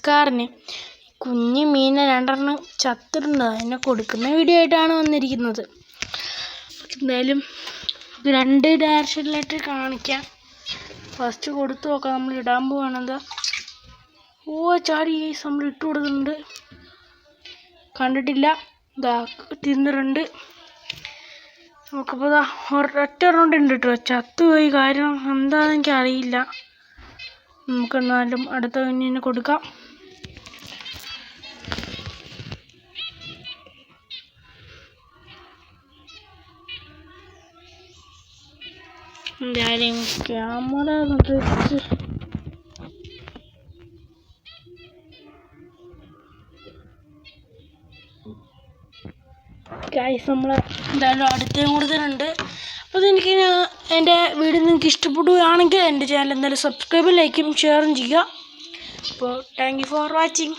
ഓസ്കാറിന് കുഞ്ഞു മീനെ 2 ചത്തിട്ടുണ്ട്. അതിനെ കൊടുക്കുന്ന വീഡിയോ ആയിട്ടാണ് വന്നിരിക്കുന്നത്. എന്തായാലും 2 ഡയറക്ഷനിലായിട്ട് കാണിക്കാം. ഫസ്റ്റ് കൊടുത്തു നോക്കാം. നമ്മൾ ഇടാൻ പോവാണെന്താ ചാടി നമ്മൾ ഇട്ട് കൊടുക്കുന്നുണ്ട്. കണ്ടിട്ടില്ല, ഇതാ തിന്നിട്ടുണ്ട്. നമുക്കിപ്പോൾ ഒറ്റ റൗണ്ട് ഉണ്ട് കേട്ടോ. ചത്തുപോയി, കാര്യം എന്താണെന്ന് എനിക്കറിയില്ല. നമുക്കെന്നാലും അടുത്ത കുഞ്ഞിനെ കൊടുക്കാം. എന്തായാലും ക്യാമറ വെച്ച് ഗൈസ് നമ്മൾ എന്തായാലും അടുത്തേം കൊടുത്തിട്ടുണ്ട്. അപ്പോൾ എനിക്ക് എൻ്റെ വീഡിയോ നിങ്ങൾക്ക് ഇഷ്ടപ്പെടുകയാണെങ്കിൽ എൻ്റെ ചാനൽ എന്തായാലും സബ്സ്ക്രൈബും ലൈക്കും ഷെയറും ചെയ്യുക. അപ്പോൾ താങ്ക് യു ഫോർ വാച്ചിങ്.